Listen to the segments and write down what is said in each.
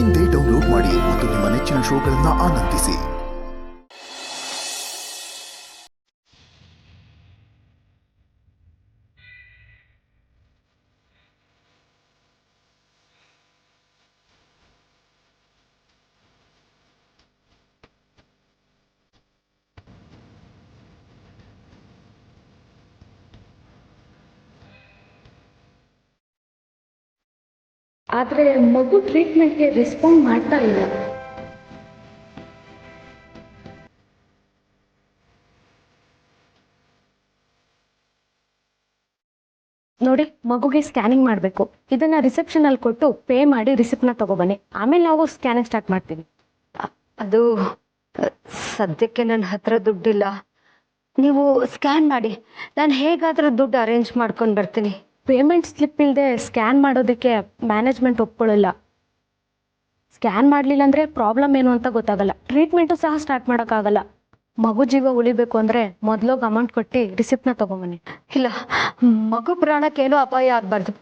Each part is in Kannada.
ಇಂದೇ ಡೌನ್ಲೋಡ್ ಮಾಡಿ ಮತ್ತು ನಿಮ್ಮ ನೆಚ್ಚಿನ ಶೋಗಳನ್ನು ಆನಂದಿಸಿ. ಆದರೆ ಮಗು ಟ್ರೀಟ್ಮೆಂಟ್ಗೆ ರೆಸ್ಪಾಂಡ್ ಮಾಡ್ತಾ ಇಲ್ಲ. ನೋಡಿ, ಮಗುಗೆ ಸ್ಕ್ಯಾನಿಂಗ್ ಮಾಡಬೇಕು. ಇದನ್ನ ರಿಸೆಪ್ಷನ್ ಅಲ್ಲಿ ಕೊಟ್ಟು ಪೇ ಮಾಡಿ ರಿಸಿಪ್ಟ್ನ ತಗೊಬನ್ನಿ. ಆಮೇಲೆ ನಾವು ಸ್ಕ್ಯಾನಿಂಗ್ ಸ್ಟಾರ್ಟ್ ಮಾಡ್ತೀವಿ. ಅದು ಸದ್ಯಕ್ಕೆ ನನ್ನ ಹತ್ರ ದುಡ್ಡಿಲ್ಲ. ನೀವು ಸ್ಕ್ಯಾನ್ ಮಾಡಿ, ನಾನು ಹೇಗಾದರೂ ದುಡ್ಡು ಅರೇಂಜ್ ಮಾಡ್ಕೊಂಡು ಬರ್ತೀನಿ. ಪೇಮೆಂಟ್ ಸ್ಲಿಪ್ ಇಲ್ಲದೆ ಸ್ಕ್ಯಾನ್ ಮಾಡೋದಕ್ಕೆ ಮ್ಯಾನೇಜ್ಮೆಂಟ್ ಒಪ್ಕೊಳ್ಳಲ್ಲ. ಸ್ಕ್ಯಾನ್ ಮಾಡಲಿಲ್ಲ ಅಂದರೆ ಪ್ರಾಬ್ಲಮ್ ಏನು ಅಂತ ಗೊತ್ತಾಗಲ್ಲ. ಟ್ರೀಟ್ಮೆಂಟು ಸಹ ಸ್ಟಾರ್ಟ್ ಮಾಡೋಕ್ಕಾಗಲ್ಲ. ಮಗು ಜೀವ ಉಳಿಬೇಕು ಅಂದರೆ ಮೊದಲೋಗಿ ಅಮೌಂಟ್ ಕೊಟ್ಟು ರಿಸಿಪ್ಟ್ನ ತೊಗೊಂಬನ್ನಿ. ಇಲ್ಲ, ಮಗು ಪ್ರಾಣಕ್ಕೇನೂ ಅಪಾಯ ಆಗಬಾರ್ದು.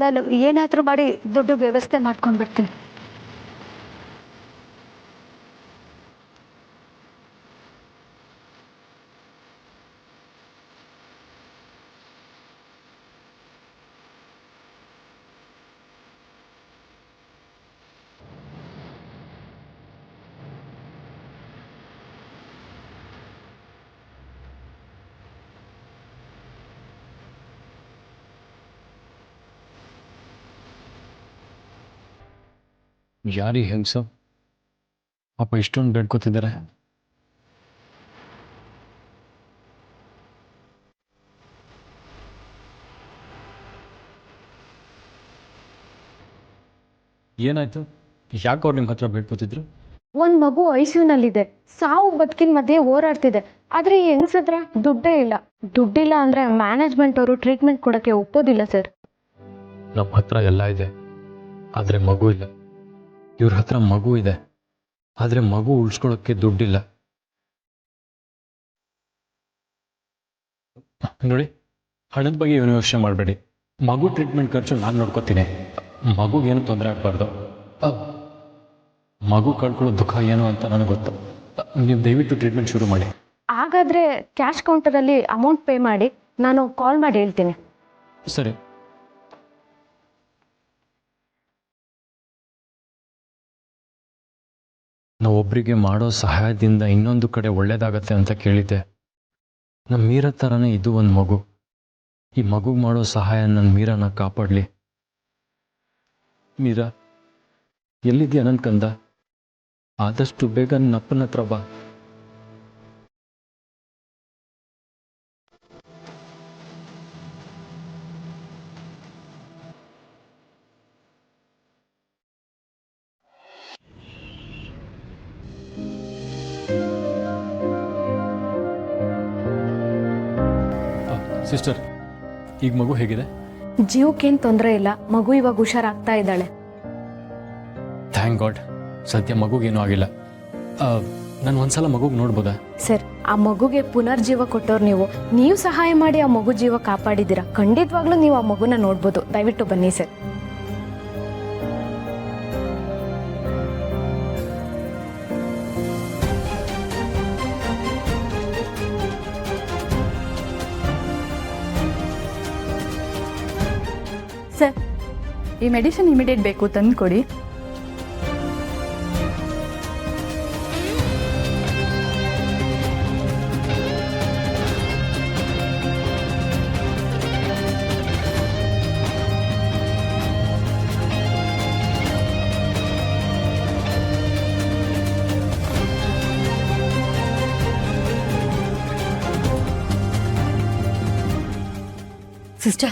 ನಾನು ಏನಾದರೂ ಮಾಡಿ ದುಡ್ಡು ವ್ಯವಸ್ಥೆ ಮಾಡ್ಕೊಂಡು ಬರ್ತೀನಿ. ಯಾರೀ ಹೆಂಗ್ಸು ಪಾಪ ಇಷ್ಟೊಂದು ಬೇಡ್ಕೋತಿದ್ದಾರೆ? ಏನಾಯ್ತು? ಯಾಕೆ ಅವ್ರು ನಿಮ್ಮ ಹತ್ರ ಬೇಡ್ಕೋತಿದ್ರು? ಒಂದು ಮಗು ಐಸಿಯುನಲ್ಲಿದೆ. ಸಾವು ಬದುಕಿನ ಮಧ್ಯೆ ಹೋರಾಡ್ತಿದೆ. ಆದರೆ ಈ ಹೆಂಗಸತ್ರ ದುಡ್ಡೇ ಇಲ್ಲ. ದುಡ್ಡಿಲ್ಲ ಅಂದರೆ ಮ್ಯಾನೇಜ್ಮೆಂಟ್ ಅವರು ಟ್ರೀಟ್ಮೆಂಟ್ ಕೊಡೋಕ್ಕೆ ಒಪ್ಪೋದಿಲ್ಲ ಸರ್. ನಮ್ಮ ಹತ್ರ ಎಲ್ಲ ಇದೆ, ಆದರೆ ಮಗು ಇಲ್ಲ. ಇವ್ರ ಹತ್ರ ಮಗು ಇದೆ, ಆದರೆ ಮಗು ಉಳಿಸ್ಕೊಳ್ಳೋಕ್ಕೆ ದುಡ್ಡಿಲ್ಲ. ನೋಡಿ, ಹಣದ ಬಗ್ಗೆ ಏನು ಯೋಚನೆ ಮಾಡಬೇಡಿ. ಮಗು ಟ್ರೀಟ್ಮೆಂಟ್ ಖರ್ಚು ನಾನು ನೋಡ್ಕೋತೀನಿ. ಮಗುಗೇನು ತೊಂದರೆ ಆಗಬಾರ್ದು. ಮಗು ಕಳ್ಕೊಳ್ಳೋ ದುಃಖ ಏನು ಅಂತ ನನಗೆ ಗೊತ್ತು. ನೀವು ದಯವಿಟ್ಟು ಟ್ರೀಟ್ಮೆಂಟ್ ಶುರು ಮಾಡಿ. ಹಾಗಾದರೆ ಕ್ಯಾಶ್ ಕೌಂಟರಲ್ಲಿ ಅಮೌಂಟ್ ಪೇ ಮಾಡಿ, ನಾನು ಕಾಲ್ ಮಾಡಿ ಹೇಳ್ತೀನಿ. ಸರಿ. ನಾವು ಒಬ್ಬರಿಗೆ ಮಾಡೋ ಸಹಾಯದಿಂದ ಇನ್ನೊಂದು ಕಡೆ ಒಳ್ಳೇದಾಗತ್ತೆ ಅಂತ ಕೇಳಿದ್ದೆ. ನಮ್ಮ ಮೀರಾ ಥರನೇ ಇದು ಒಂದು ಮಗು. ಈ ಮಗುಗೆ ಮಾಡೋ ಸಹಾಯ ನನ್ನ ಮೀರಾನ ಕಾಪಾಡಲಿ. ಮೀರಾ, ಎಲ್ಲಿದೆಯಾ ನನ್ನ ಕಂದ? ಆದಷ್ಟು ಬೇಗ ನನ್ನ ಅಪ್ಪನ ಹತ್ರ ಬಾ. ಸಿಸ್ಟರ್, ಈಗ ಮಗು ಹೇಗಿದೆ? ಜೀವಕ್ಕೇನು ತೊಂದರೆ ಇಲ್ಲ. ಮಗು ಇವಾಗ ಹುಷಾರಾಗ್ತಾ ಇದ್ದಾಳೆ. Thank god. ಸದ್ಯ ಮಗುಗೇನೂ ಆಗಿಲ್ಲ. ನಾನು ಒಂದ್ಸಲ ಮಗುಗೆ ನೋಡ್ಬೋದಾ? ಸರ್, ಆ ಮಗುಗೆ ಪುನರ್ಜೀವ ಕೊಟ್ಟವ್ರು ನೀವು ಸಹಾಯ ಮಾಡಿ ಆ ಮಗು ಜೀವ ಕಾಪಾಡಿದ್ದೀರಾ. ಖಂಡಿತವಾಗ್ಲೂ ನೀವು ಆ ಮಗುನ ನೋಡ್ಬೋದು. ದಯವಿಟ್ಟು ಬನ್ನಿ ಸರ್. ಸರ್, ಈ ಮೆಡಿಸಿನ್ ಇಮಿಡಿಯೇಟ್ ಬೇಕು, ತಂದು ಕೊಡಿ. ಸಿಸ್ಟರ್,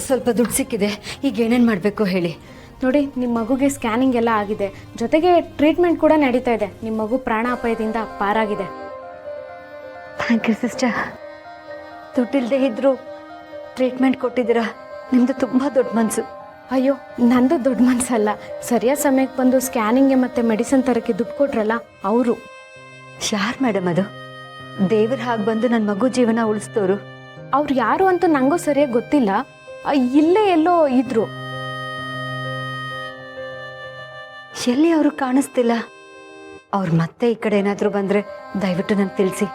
ಸ್ವಲ್ಪ ದುಡ್ಡು ಸಿಕ್ಕಿದೆ. ಈಗ ಏನೇನು ಮಾಡಬೇಕು ಹೇಳಿ. ನೋಡಿ, ನಿಮ್ಮ ಮಗುಗೆ ಸ್ಕ್ಯಾನಿಂಗ್ ಎಲ್ಲ ಆಗಿದೆ, ಜೊತೆಗೆ ಟ್ರೀಟ್ಮೆಂಟ್ ಕೂಡ ನಡೀತಾ ಇದೆ. ನಿಮ್ಮ ಮಗು ಪ್ರಾಣಾಪಾಯದಿಂದ ಪಾರಾಗಿದೆ. Thank you sister. ದುಡ್ಡಿಲ್ಲದೆ ಇದ್ದರೂ ಟ್ರೀಟ್ಮೆಂಟ್ ಕೊಟ್ಟಿದ್ದೀರಾ. ನಿಮ್ಮದು ತುಂಬ ದೊಡ್ಡ ಮನಸ್ಸು. ಅಯ್ಯೋ, ನಂದು ದೊಡ್ಡ ಮನಸ್ಸಲ್ಲ. ಸರಿಯಾದ ಸಮಯಕ್ಕೆ ಬಂದು ಸ್ಕ್ಯಾನಿಂಗ್ಗೆ ಮತ್ತು ಮೆಡಿಸಿನ್ ತರಕ್ಕೆ ದುಡ್ಡು ಕೊಟ್ರಲ್ಲ ಅವರು. ಯಾರು ಮೇಡಮ್ ಅದು? ದೇವ್ರ ಹಾಗೆ ಬಂದು ನನ್ನ ಮಗು ಜೀವನ ಉಳಿಸ್ತೋರು. ಅವ್ರು ಯಾರು ಅಂತ ನನಗೂ ಸರಿಯಾಗಿ ಗೊತ್ತಿಲ್ಲ. ಇಲ್ಲೇ ಎಲ್ಲೋ ಇದ್ರು. ಎಲ್ಲಿ ಅವರು ಕಾಣಿಸ್ತಿಲ್ಲ. ಅವ್ರು ಮತ್ತೆ ಈ ಕಡೆ ಏನಾದರೂ ಬಂದರೆ ದಯವಿಟ್ಟು ನನಗೆ ತಿಳಿಸಿ.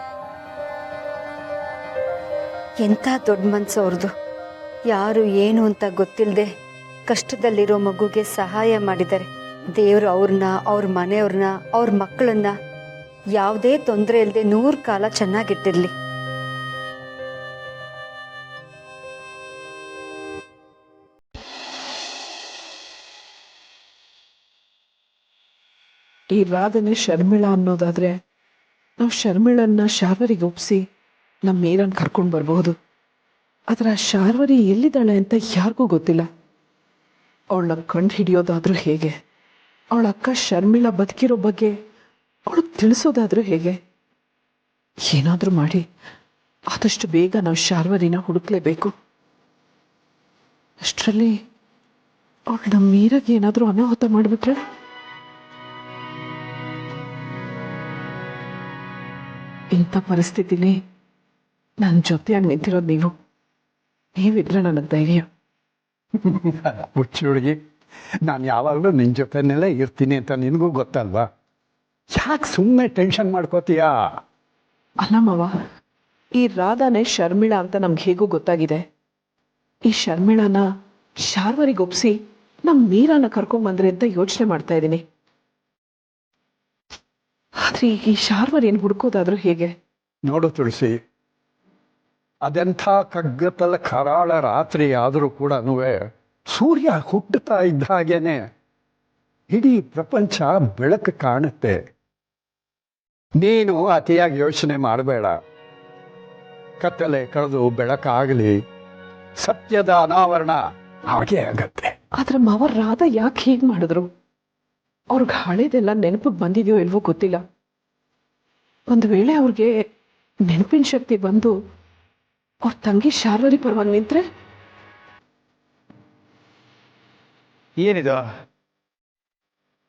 ಎಂಥ ದೊಡ್ಡ ಮನಸ್ಸು ಅವ್ರದ್ದು. ಯಾರು ಏನು ಅಂತ ಗೊತ್ತಿಲ್ಲದೆ ಕಷ್ಟದಲ್ಲಿರೋ ಮಗುಗೆ ಸಹಾಯ ಮಾಡಿದ್ದಾರೆ. ದೇವರು ಅವ್ರನ್ನ, ಅವ್ರ ಮನೆಯವ್ರನ್ನ, ಅವ್ರ ಮಕ್ಕಳನ್ನ ಯಾವುದೇ ತೊಂದರೆ ಇಲ್ಲದೆ 100 ಕಾಲ ಚೆನ್ನಾಗಿಟ್ಟಿರಲಿ. ಈ ರಾಧನೆ ಶರ್ಮಿಳಾ ಅನ್ನೋದಾದ್ರೆ ನಾವು ಶರ್ಮಿಳನ್ನ ಶಾರ್ವರಿಗೆ ಒಪ್ಪಿಸಿ ನಮ್ಮ ಮೀರನ್ ಕರ್ಕೊಂಡು ಬರಬಹುದು. ಆದ್ರೆ ಆ ಶಾರ್ವರಿ ಎಲ್ಲಿದ್ದಾಳೆ ಅಂತ ಯಾರಿಗೂ ಗೊತ್ತಿಲ್ಲ. ಅವಳನ್ನ ಕಂಡು ಹಿಡಿಯೋದಾದ್ರೂ ಹೇಗೆ? ಅವಳ ಅಕ್ಕ ಶರ್ಮಿಳಾ ಬದುಕಿರೋ ಬಗ್ಗೆ ಅವಳು ತಿಳಿಸೋದಾದ್ರೂ ಹೇಗೆ? ಏನಾದರೂ ಮಾಡಿ ಆದಷ್ಟು ಬೇಗ ನಾವು ಶಾರ್ವರಿನ ಹುಡುಕ್ಲೇಬೇಕು. ಅಷ್ಟರಲ್ಲಿ ಅವಳು ನಮ್ಮ ಮೀರಾಗೆ ಏನಾದರೂ ಅನಾಹುತ ಮಾಡಿಬಿಟ್ರೆ ಇಂಥ ಪರಿಸ್ಥಿತಿಲಿ ನನ್ನ ಜೊತೆಯಾಗಿ ನಿಂತಿರೋದು ನೀವಿದ್ರೆ ನನಗೆ ಧೈರ್ಯ. ಹುಚ್ಚು ಹುಡುಗಿ, ನಾನು ಯಾವಾಗಲೂ ನಿನ್ನ ಜೊತೆನಲ್ಲೇ ಇರ್ತೀನಿ ಅಂತ ನಿನಗೂ ಗೊತ್ತಲ್ವಾ? ಯಾಕೆ ಸುಮ್ಮನೆ ಟೆನ್ಷನ್ ಮಾಡ್ಕೋತೀಯಾ? ಅಲ್ಲ ಮಾವ, ಈ ರಾಧಾನೇ ಶರ್ಮಿಳಾ ಅಂತ ನಮ್ಗೆ ಹೇಗೂ ಗೊತ್ತಾಗಿದೆ. ಈ ಶರ್ಮಿಳಾನ ಶಾರ್ವರಿಗೆ ಒಪ್ಪಿಸಿ ನಮ್ಮ ಮೀರಾನ ಕರ್ಕೊಂಬಂದ್ರೆ ಅಂತ ಯೋಚನೆ ಮಾಡ್ತಾ ಇದ್ದೀನಿ. ಆದ್ರೆ ಈ ಶಾರ್ವರ್ ಏನು ಹುಡ್ಕೋದಾದ್ರೂ ಹೇಗೆ? ನೋಡು ತುಳಸಿ, ಅದೆಂಥ ಕಗ್ಗತ್ತಲ ಕರಾಳ ರಾತ್ರಿ ಆದರೂ ಕೂಡ ಸೂರ್ಯ ಹುಟ್ಟುತ್ತಾ ಇದ್ದ ಹಾಗೇನೆ ಇಡೀ ಪ್ರಪಂಚ ಬೆಳಕು ಕಾಣುತ್ತೆ. ನೀನು ಅತಿಯಾಗಿ ಯೋಚನೆ ಮಾಡಬೇಡ. ಕತ್ತಲೆ ಕಳೆದು ಬೆಳಕಾಗಲಿ, ಸತ್ಯದ ಅನಾವರಣ ಹಾಗೇ ಆಗತ್ತೆ. ಆದ್ರೆ ಮಾವ, ರಾಧಾ ಯಾಕೆ ಹೀಗೆ ಮಾಡಿದ್ರು? ಅವ್ರಿಗೆ ಹಳೇದೆಲ್ಲ ನೆನಪಿಗೆ ಬಂದಿದೆಯೋ ಇಲ್ವೋ ಗೊತ್ತಿಲ್ಲ. ಒಂದು ವೇಳೆ ಅವ್ರಿಗೆ ನೆನಪಿನ ಶಕ್ತಿ ಬಂದು ಅವ್ರ ತಂಗಿ ಶಾರ್ವರಿ ಪರವಾಗಿ ನಿಂತ್ರೆ? ಏನಿದು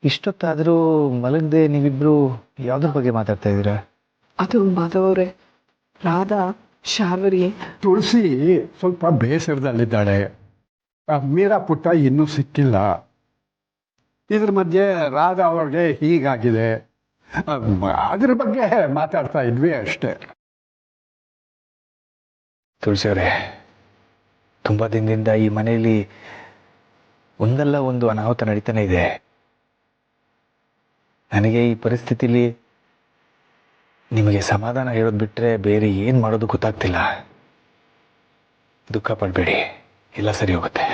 ಇಷ್ಟೊತ್ತಾದರೂ ಮಲಗದೆ ನೀವಿಬ್ರು ಯಾವ್ದ್ರ ಬಗ್ಗೆ ಮಾತಾಡ್ತಾ ಇದ್ದೀರಾ? ಅದು ಮಾಧವ್ ಅವರೇ, ರಾಧಾ ಶಾರ್ವರಿ ತುಳಸಿ ಸ್ವಲ್ಪ ಬೇಸರದಲ್ಲಿದ್ದಾಳೆ. ಮೀರಾ ಪುಟ್ಟ ಇನ್ನೂ ಸಿಕ್ಕಿಲ್ಲ. ಇದ್ರ ಮಧ್ಯೆ ರಾಧಾ ಅವ್ರಿಗೆ ಹೀಗಾಗಿದೆ. ಅದ್ರ ಬಗ್ಗೆ ಮಾತಾಡ್ತಾ ಇದ್ವಿ ಅಷ್ಟೇ. ತುಳಸಿ ಅವರೇ, ತುಂಬ ದಿನದಿಂದ ಈ ಮನೆಯಲ್ಲಿ ಒಂದಲ್ಲ ಒಂದು ಅನಾಹುತ ನಡೀತಾನೆ ಇದೆ. ನನಗೆ ಈ ಪರಿಸ್ಥಿತಿಲಿ ನಿಮಗೆ ಸಮಾಧಾನ ಹೇಳೋದು ಬಿಟ್ಟರೆ ಬೇರೆ ಏನು ಮಾಡೋದು ಗೊತ್ತಾಗ್ತಿಲ್ಲ. ದುಃಖ ಪಡಬೇಡಿ, ಎಲ್ಲ ಸರಿ ಹೋಗುತ್ತೆ.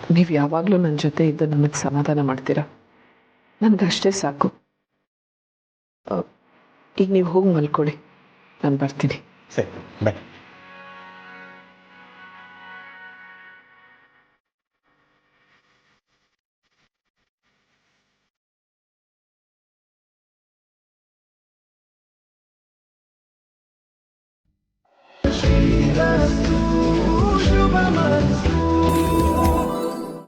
ನೀವು ಯಾವಾಗಲೂ ನನ್ನ ಜೊತೆ ಇದ್ದು ನನಗೆ ಸಮಾಧಾನ ಮಾಡ್ತೀರಾ, ನನಗಷ್ಟೇ ಸಾಕು. ಈಗ ನೀವು ಹೋಗಿ ಮಲ್ಕೊಳ್ಳಿ, ನಾನು ಬರ್ತೀನಿ. ಸರಿ, ಬಾಯ್. ಶ್ರೀರಸ್ತು ಶುಭಮಸ್ತು.